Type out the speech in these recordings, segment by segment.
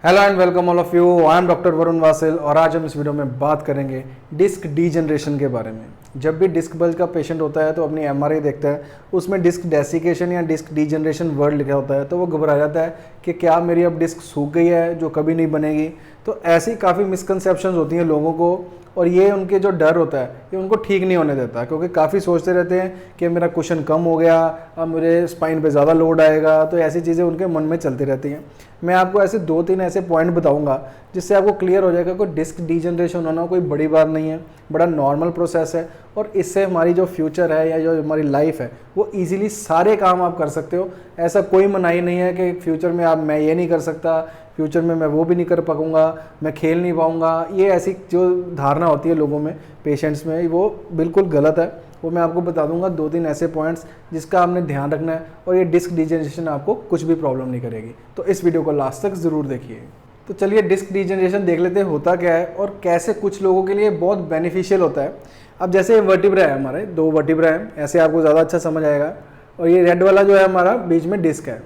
Hello and welcome all of you. I am doctor Varun Vasil और आज हम इस वीडियो में बात करेंगे डिस्क डीजनरेशन के बारे में। जब भी डिस्क बल्ज का पेशेंट होता है तो अपनी एमआरआई देखता है, उसमें डिस्क डेसिकेशन या डिस्क डीजनरेशन वर्ड लिखा होता है तो वो घबरा जाता है कि क्या मेरी अब डिस्क सूख गई है जो कभी नहीं बनेगी। तो ऐसी काफ़ी मिसकंसेप्शंस होती हैं लोगों को और ये उनके जो डर होता है ये उनको ठीक नहीं होने देता, क्योंकि काफ़ी सोचते रहते हैं कि मेरा कुशन कम हो गया, अब मेरे स्पाइन पे ज़्यादा लोड आएगा, तो ऐसी चीज़ें उनके मन में चलती रहती हैं। मैं आपको ऐसे 2-3 ऐसे पॉइंट बताऊंगा जिससे आपको क्लियर हो जाएगा कि डिस्क डीजनरेशन होना कोई बड़ी बात नहीं है, बड़ा नॉर्मल प्रोसेस है और इससे हमारी जो फ्यूचर है या जो हमारी लाइफ है वो इजीली सारे काम आप कर सकते हो। ऐसा कोई मनाही नहीं है कि फ्यूचर में आप मैं ये नहीं कर सकता, फ्यूचर में मैं वो भी नहीं कर पाऊंगा, मैं खेल नहीं पाऊंगा। ये ऐसी जो धारणा होती है लोगों में, पेशेंट्स में, वो बिल्कुल गलत है। वो मैं आपको बता दूंगा 2-3 ऐसे पॉइंट्स जिसका आपने ध्यान रखना है और ये डिस्क डीजनरेशन आपको कुछ भी प्रॉब्लम नहीं करेगी। तो इस वीडियो को लास्ट तक ज़रूर देखिए। तो चलिए डिस्क डीजनरेशन देख लेते हैं होता क्या है और कैसे कुछ लोगों के लिए बहुत बेनिफिशियल होता है। अब जैसे वर्टिब्रा है, हमारे 2 वर्टिब्रा हैं, ऐसे आपको ज़्यादा अच्छा समझ आएगा, और ये रेड वाला जो है हमारा बीच में डिस्क है।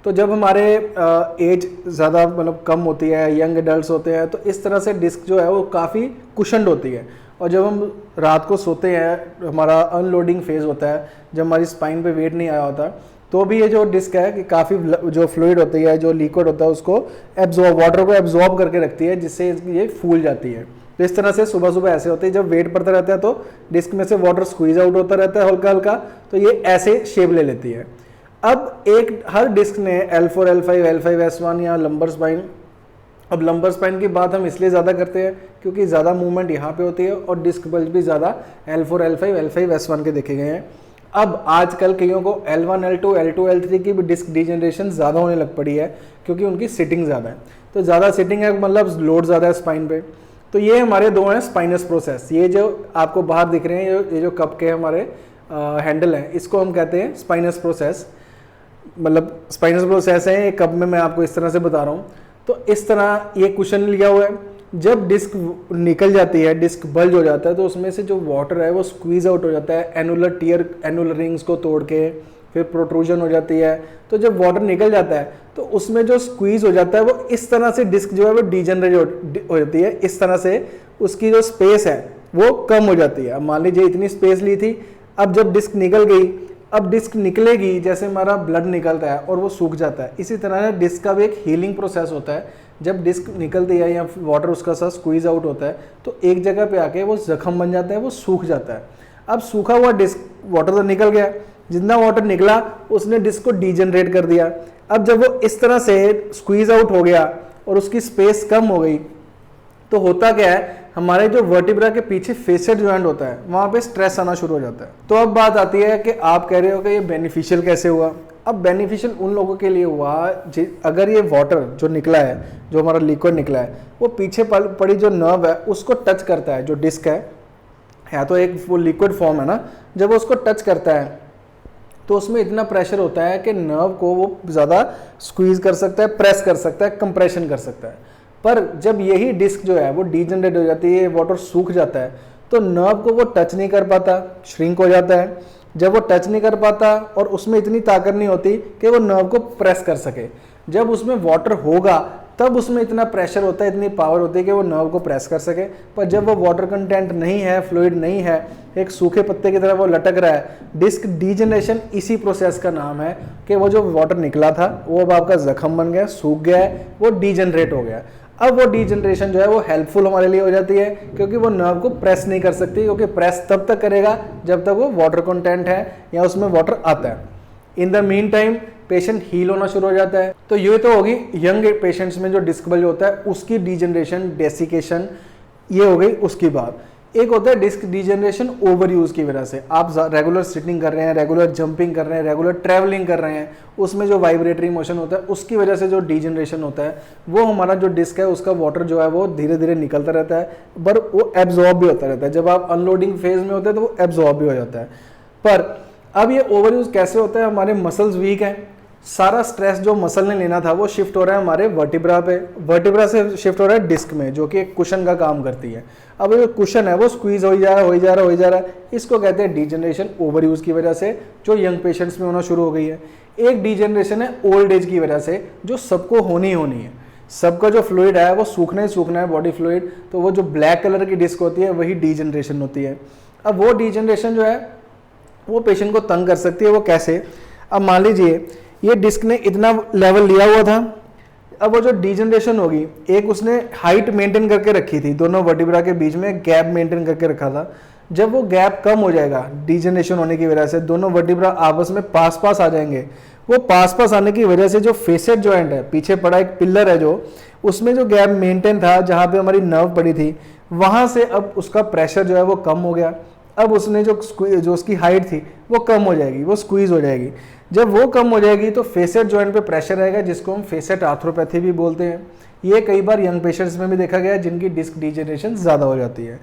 तो जब हमारे एज ज़्यादा मतलब कम होती है, यंग एडल्ट होते हैं, तो इस तरह से डिस्क जो है वो काफ़ी कुशन्ड होती है। और जब हम रात को सोते हैं, हमारा अनलोडिंग फेज़ होता है, जब हमारी स्पाइन पे वेट नहीं आया होता, तो भी ये जो डिस्क है कि काफ़ी जो फ्लूइड होती है, जो लिक्विड होता है, उसको वाटर को एब्जॉर्ब करके रखती है, जिससे ये फूल जाती है। तो इस तरह से सुबह सुबह ऐसे होते हैं, जब वेट पड़ता रहता है तो डिस्क में से वाटर स्क्वीज आउट होता रहता है हल्का हल्का, तो ये ऐसे शेप ले लेती है। अब हर डिस्क ने L4, L5, L5, S1 या लंबर स्पाइन। अब लंबर स्पाइन की बात हम इसलिए ज़्यादा करते हैं क्योंकि ज़्यादा मूवमेंट यहाँ पे होती है और डिस्क बल्ज भी ज़्यादा L4, L5, L5, S1 के देखे गए हैं। अब आजकल कईयों को L1, L2, L2, L3 की भी डिस्क डीजनरेशन ज़्यादा होने लग पड़ी है क्योंकि उनकी सिटिंग ज़्यादा है। तो ज़्यादा सिटिंग है मतलब लोड ज़्यादा है स्पाइन पे। तो ये हमारे 2 हैं स्पाइनस प्रोसेस। ये जो आपको बाहर दिख रहे हैं, ये जो कप के हमारे हैंडल हैं, इसको हम कहते हैं स्पाइनस प्रोसेस। मतलब स्पाइनस प्रोसेस है, एक कप में मैं आपको इस तरह से बता रहा हूँ। तो इस तरह ये कुशन लिया हुआ है। जब डिस्क निकल जाती है, डिस्क बल्ज हो जाता है, तो उसमें से जो वाटर है वो स्क्वीज आउट हो जाता है एनुलर टीयर, एनुलर रिंग्स को तोड़ के, फिर प्रोट्रूजन हो जाती है। तो जब वाटर निकल जाता है तो उसमें जो स्क्वीज हो जाता है वो इस तरह से डिस्क जो है वो डीजनरेट हो जाती है। इस तरह से उसकी जो स्पेस है वो कम हो जाती है। अब मान लीजिए इतनी स्पेस ली थी, अब जब डिस्क निकल गई, अब डिस्क निकलेगी, जैसे हमारा ब्लड निकलता है और वो सूख जाता है, इसी तरह डिस्क का भी एक हीलिंग प्रोसेस होता है। जब डिस्क निकलती है या वाटर उसका साथ स्क्वीज आउट होता है तो एक जगह पे आके वो जख्म बन जाता है, वो सूख जाता है। अब सूखा हुआ डिस्क, वाटर तो निकल गया, जितना वाटर निकला उसने डिस्क को डीजनरेट कर दिया। अब जब वो इस तरह से स्क्वीज आउट हो गया और उसकी स्पेस कम हो गई, तो होता क्या है, हमारे जो वर्टिब्रा के पीछे फेसेट जॉइंट होता है वहाँ पे स्ट्रेस आना शुरू हो जाता है। तो अब बात आती है कि आप कह रहे हो कि ये बेनिफिशियल कैसे हुआ। अब बेनिफिशियल उन लोगों के लिए हुआ अगर ये वाटर जो निकला है, जो हमारा लिक्विड निकला है, वो पीछे पड़ी जो नर्व है उसको टच करता है। जो डिस्क है तो एक वो लिक्विड फॉर्म है ना, जब वो उसको टच करता है तो उसमें इतना प्रेशर होता है कि नर्व को वो ज़्यादा स्क्वीज कर सकता है, प्रेस कर सकता है, कंप्रेशन कर सकता है। पर जब यही डिस्क जो है वो डीजनरेट हो जाती है, वाटर सूख जाता है, तो नर्व को वो टच नहीं कर पाता, श्रिंक हो जाता है। जब वो टच नहीं कर पाता और उसमें इतनी ताकत नहीं होती कि वो नर्व को प्रेस कर सके। जब उसमें वाटर होगा तब उसमें इतना प्रेशर होता है, इतनी पावर होती है कि वो नर्व को प्रेस कर सके। पर जब वो वाटर कंटेंट नहीं है, फ्लूइड नहीं है, एक सूखे पत्ते की तरह वो लटक रहा है, डिस्क डीजनरेशन इसी प्रोसेस का नाम है कि वो जो वाटर निकला था वो अब आपका जख्म बन गया, सूख गया है, वो डीजनरेट हो गया। अब वो डीजनरेशन जो है वो हेल्पफुल हमारे लिए हो जाती है क्योंकि वो नर्व को प्रेस नहीं कर सकती, क्योंकि प्रेस तब तक करेगा जब तक वो वाटर कंटेंट है या उसमें वाटर आता है। In the meantime patient heal होना शुरू हो जाता है। तो ये तो होगी यंग पेशेंट्स में जो डिस्क बल्ज होता है उसकी डीजनरेशन, डेसिकेशन, ये हो गई उसकी बात। एक होता है डिस्क डीजनरेशन ओवर यूज की वजह से। आप रेगुलर सिटिंग कर रहे हैं, रेगुलर जंपिंग कर रहे हैं, रेगुलर ट्रैवलिंग कर रहे हैं, उसमें जो वाइब्रेटरी मोशन होता है उसकी वजह से जो डीजनरेशन होता है, वो हमारा जो डिस्क है उसका वाटर जो है वो धीरे धीरे निकलता रहता है, पर वो एब्जॉर्ब भी होता रहता है। जब आप अनलोडिंग फेज में होते हैं तो वो एब्जॉर्ब भी हो जाता है। पर अब ये ओवर यूज कैसे होता है, हमारे मसल्स वीक हैं, सारा स्ट्रेस जो मसल ने लेना था वो शिफ्ट हो रहा है हमारे वर्टिब्रा पे, वर्टिब्रा से शिफ्ट हो रहा है डिस्क में, जो कि एक कुशन का काम करती है। अब ये कुशन है वो स्क्वीज हो जा रहा है, इसको कहते हैं डीजनरेशन ओवर यूज की वजह से, जो यंग पेशेंट्स में होना शुरू हो गई है। एक डीजनरेशन है ओल्ड एज की वजह से, जो सबको होनी है। सबका जो फ्लूइड है वो सूखना ही सूखना है, बॉडी फ्लूइड, तो वो जो ब्लैक कलर की डिस्क होती है वही डीजनरेशन होती है। अब वो डीजनरेशन जो है वो पेशेंट को तंग कर सकती है। वो कैसे? अब मान लीजिए ये डिस्क ने इतना लेवल लिया हुआ था, अब वो जो डीजनरेशन होगी, एक उसने हाइट मेंटेन करके रखी थी, दोनों वर्टिब्रा के बीच में गैप मेंटेन करके रखा था। जब वो गैप कम हो जाएगा डीजनरेशन होने की वजह से, दोनों वर्टिब्रा आपस में पास पास आ जाएंगे। वो पास पास आने की वजह से जो फेसेट जॉइंट है, पीछे पड़ा एक पिलर है जो, उसमें जो गैप मेंटेन था जहाँ पे हमारी नर्व पड़ी थी, वहाँ से अब उसका प्रेशर जो है वो कम हो गया। अब उसने जो उसकी हाइट थी वो कम हो जाएगी, वो स्क्वीज हो जाएगी। जब वो कम हो जाएगी तो फेसेट जॉइंट पे प्रेशर आएगा, जिसको हम फेसेट आर्थ्रोपैथी भी बोलते हैं। ये कई बार यंग पेशेंट्स में भी देखा गया है जिनकी डिस्क डीजनरेशन ज़्यादा हो जाती है।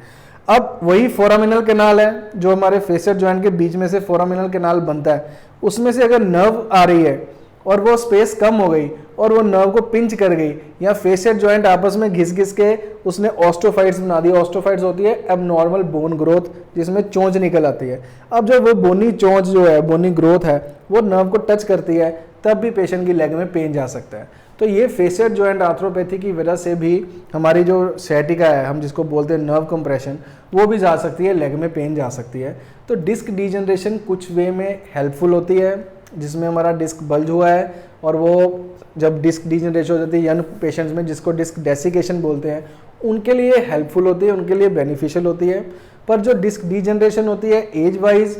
अब वही फोरामिनल कैनाल है जो हमारे फेसेट जॉइंट के बीच में से फोरामिनल कैनाल बनता है, उसमें से अगर नर्व आ रही है और वो स्पेस कम हो गई और वो नर्व को पिंच कर गई, या फेसेट जॉइंट आपस में घिस घिस के उसने ऑस्टोफाइट्स बना दी। ऑस्टोफाइट्स होती है एबनॉर्मल बोन ग्रोथ, जिसमें चोंच निकल आती है। अब जब वो बोनी चोंच जो है, बोनी ग्रोथ है, वो नर्व को टच करती है, तब भी पेशेंट की लेग में पेन जा सकता है। तो ये फेसेट जॉइंट आर्थ्रोपैथी की वजह से भी हमारी जो सैटिका है, हम जिसको बोलते हैं नर्व कंप्रेशन, वो भी जा सकती है, लेग में पेन जा सकती है। तो डिस्क डीजनरेशन कुछ वे में हेल्पफुल होती है, जिसमें हमारा डिस्क बल्ज हुआ है, और वो जब डिस्क डीजनरेशन हो जाती है यंग पेशेंट्स में, जिसको डिस्क डेसिकेशन बोलते हैं, उनके लिए हेल्पफुल होती है, उनके लिए बेनिफिशियल होती है। पर जो डिस्क डीजनरेशन होती है एज वाइज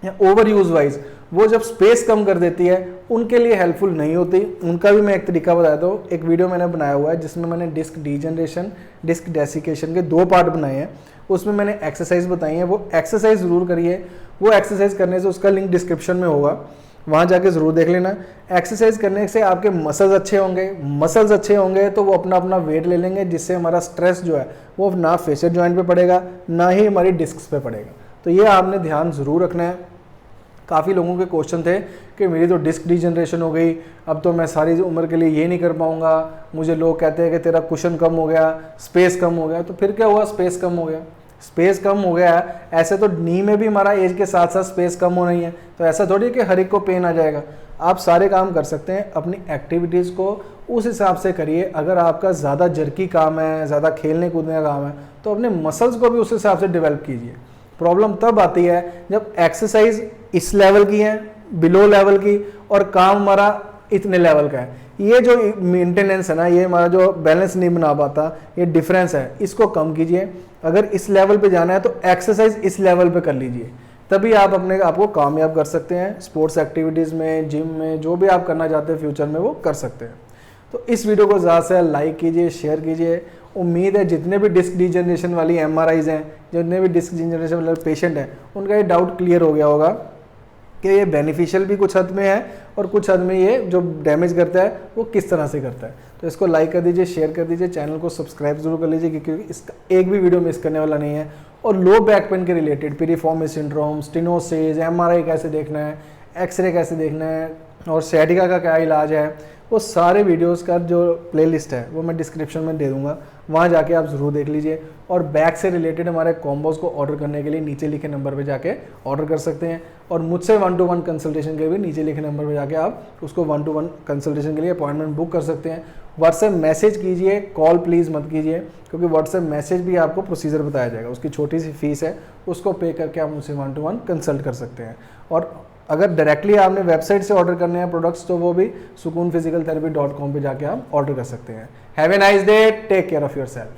या ओवर यूज वाइज, वो जब स्पेस कम कर देती है, उनके लिए हेल्पफुल नहीं होती। उनका भी मैं एक तरीका बताता हूँ। एक वीडियो मैंने बनाया हुआ है जिसमें मैंने डिस्क डीजनरेशन, डिस्क डेसिकेशन के 2 पार्ट बनाए हैं। उसमें मैंने एक्सरसाइज बताई है, वो एक्सरसाइज ज़रूर करिए। वो एक्सरसाइज करने से, उसका लिंक डिस्क्रिप्शन में होगा, वहाँ जाके ज़रूर देख लेना। एक्सरसाइज करने से आपके मसल्स अच्छे होंगे, मसल्स अच्छे होंगे तो वो अपना अपना वेट ले लेंगे, जिससे हमारा स्ट्रेस जो है वो ना फेसेट जॉइंट पे पड़ेगा, ना ही हमारी डिस्क्स पे पड़ेगा। तो ये आपने ध्यान ज़रूर रखना है। काफ़ी लोगों के क्वेश्चन थे कि मेरी तो डिस्क डीजनरेशन हो गई, अब तो मैं सारी उम्र के लिए ये नहीं कर पाऊँगा। मुझे लोग कहते हैं कि तेरा कुशन कम हो गया, स्पेस कम हो गया। तो फिर क्या हुआ? स्पेस कम हो गया, स्पेस कम हो गया है, ऐसे तो नी में भी हमारा एज के साथ साथ स्पेस कम हो रही है। तो ऐसा थोड़ी है कि हर एक को पेन आ जाएगा। आप सारे काम कर सकते हैं, अपनी एक्टिविटीज़ को उस हिसाब से करिए। अगर आपका ज़्यादा जर्की काम है, ज़्यादा खेलने कूदने का काम है, तो अपने मसल्स को भी उस हिसाब से डेवलप कीजिए। प्रॉब्लम तब आती है जब एक्सरसाइज इस लेवल की है, बिलो लेवल की, और काम हमारा इतने लेवल का है। ये जो मेंटेनेंस है ना, ये हमारा जो बैलेंस नहीं बना पाता, ये डिफरेंस है, इसको कम कीजिए। अगर इस लेवल पे जाना है तो एक्सरसाइज इस लेवल पे कर लीजिए, तभी आप अपने आप को कामयाब कर सकते हैं। स्पोर्ट्स एक्टिविटीज़ में, जिम में, जो भी आप करना चाहते हैं फ्यूचर में, वो कर सकते हैं। तो इस वीडियो को ज़्यादा से लाइक कीजिए, शेयर कीजिए। उम्मीद है जितने भी डिस्क डीजनरेशन वाली MRIs हैं, जितने भी डिस्क डीजनरेशन वाले पेशेंट हैं, उनका ये डाउट क्लियर हो गया होगा कि ये बेनिफिशियल भी कुछ हद में है, और कुछ हद में ये जो डैमेज करता है वो किस तरह से करता है। तो इसको लाइक कर दीजिए, शेयर कर दीजिए, चैनल को सब्सक्राइब जरूर कर लीजिए, क्योंकि इसका एक भी वीडियो मिस करने वाला नहीं है। और लो बैक पेन के related piriformis syndrome, stenosis, MRI कैसे देखना है, एक्सरे कैसे देखना है, और सैटिका का क्या इलाज है, वो सारे वीडियोस का जो प्लेलिस्ट है वो मैं डिस्क्रिप्शन में दे दूंगा, वहाँ जाके आप ज़रूर देख लीजिए। और बैक से रिलेटेड हमारे कॉम्बोज को ऑर्डर करने के लिए नीचे लिखे नंबर पे जाके ऑर्डर कर सकते हैं। और मुझसे 1-to-1 कंसल्टेशन के लिए भी नीचे लिखे नंबर पे जाके आप उसको 1-to-1 कंसल्टेशन के लिए अपॉइंटमेंट बुक कर सकते हैं। व्हाट्सएप मैसेज कीजिए, कॉल प्लीज़ मत कीजिए, क्योंकि व्हाट्सएप मैसेज भी आपको प्रोसीजर बताया जाएगा, उसकी छोटी सी फीस है, उसको पे करके आप मुझसे 1-to-1 कंसल्ट कर सकते हैं। और अगर डायरेक्टली आपने वेबसाइट से ऑर्डर करने हैं प्रोडक्ट्स, तो वो भी sukoonphysicaltherapy.com पे जाके आप ऑर्डर कर सकते हैं। Have a nice day, take care of yourself.